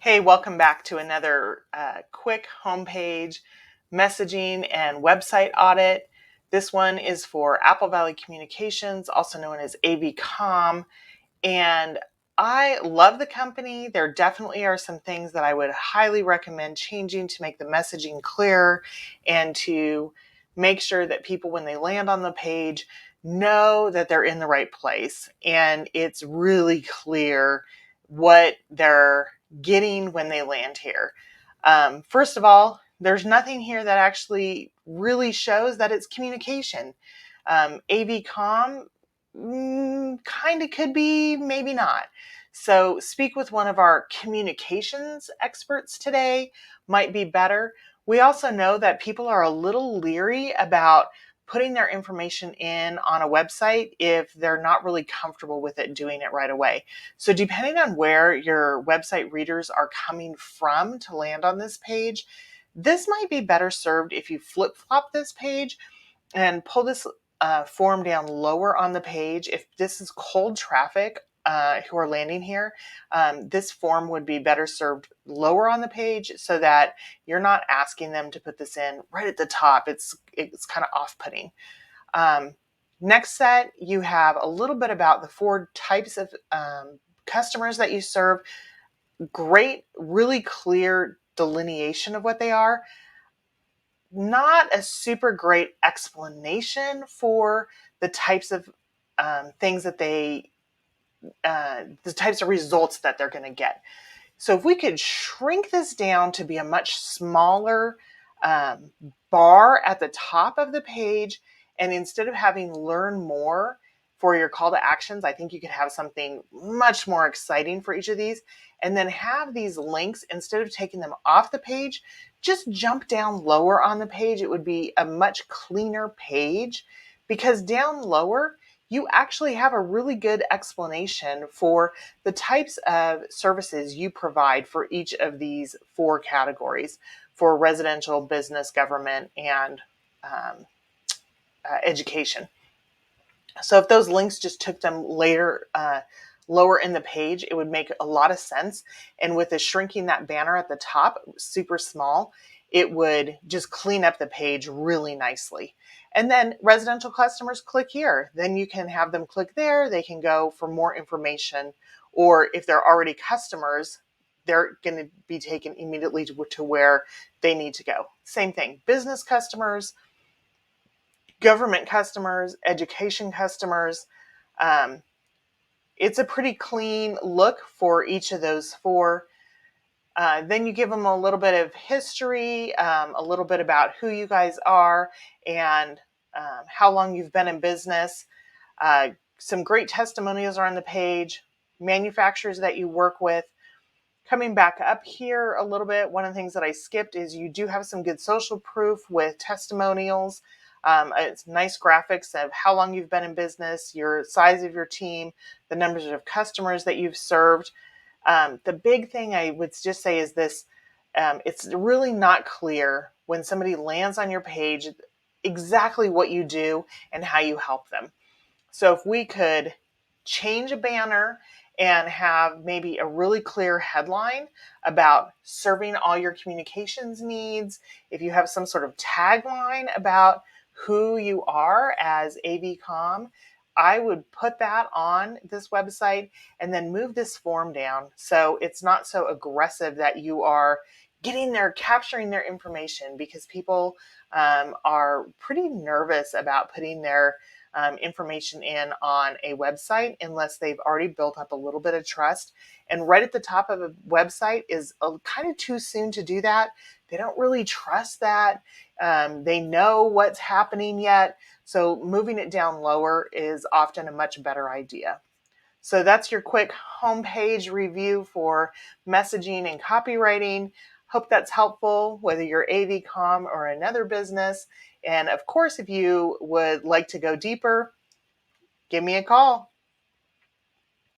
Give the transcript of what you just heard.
Hey, welcome back to another quick homepage messaging and website audit. This one is for Apple Valley Communications, also known as AVCom. And I love the company. There definitely are some things that I would highly recommend changing to make the messaging clearer and to make sure that people, when they land on the page, know that they're in the right place. And it's really clear what they're getting when they land here. First of all, there's nothing here that actually really shows that it's communication. AVCom kind of could be, maybe not. So speak with one of our communications experts today might be better. We also know that people are a little leery about putting their information in on a website if they're not really comfortable with it doing it right away. So depending on where your website readers are coming from to land on this page, this might be better served if you flip-flop this page and pull this form down lower on the page. If this is cold traffic who are landing here, this form would be better served lower on the page so that you're not asking them to put this in right at the top. It's kind of off-putting. Next set, you have a little bit about the four types of customers that you serve. Great, really clear delineation of what they are. Not a super great explanation for the types of things that the types of results that they're going to get. So if we could shrink this down to be a much smaller bar at the top of the page, and instead of having learn more for your call to actions, I think you could have something much more exciting for each of these, and then have these links, instead of taking them off the page, just jump down lower on the page. It would be a much cleaner page, because down lower, you actually have a really good explanation for the types of services you provide for each of these four categories: for residential, business, government, and education. So if those links just took them later, lower in the page, it would make a lot of sense. And with the shrinking that banner at the top super small, it would just clean up the page really nicely. And then residential customers, click here. Then you can have them click there. They can go for more information. Or if they're already customers, they're going to be taken immediately to where they need to go. Same thing, business customers, government customers, education customers. Um, it's a pretty clean look for each of those four. Then you give them a little bit of history, a little bit about who you guys are and how long you've been in business. Some great testimonials are on the page, manufacturers that you work with. Coming back up here a little bit, one of the things that I skipped is you do have some good social proof with testimonials. It's nice graphics of how long you've been in business, your size of your team, the numbers of customers that you've served. The big thing I would just say is this: it's really not clear when somebody lands on your page exactly what you do and how you help them. So if we could change a banner and have maybe a really clear headline about serving all your communications needs, if you have some sort of tagline about who you are as AVCom, I would put that on this website and then move this form down so it's not so aggressive that you are capturing their information, because people are pretty nervous about putting their information in on a website unless they've already built up a little bit of trust. And right at the top of a website is kind of too soon to do that. They don't really trust that. They know what's happening yet. So moving it down lower is often a much better idea. So that's your quick homepage review for messaging and copywriting. Hope that's helpful, whether you're AVCom or another business. And of course, if you would like to go deeper, give me a call.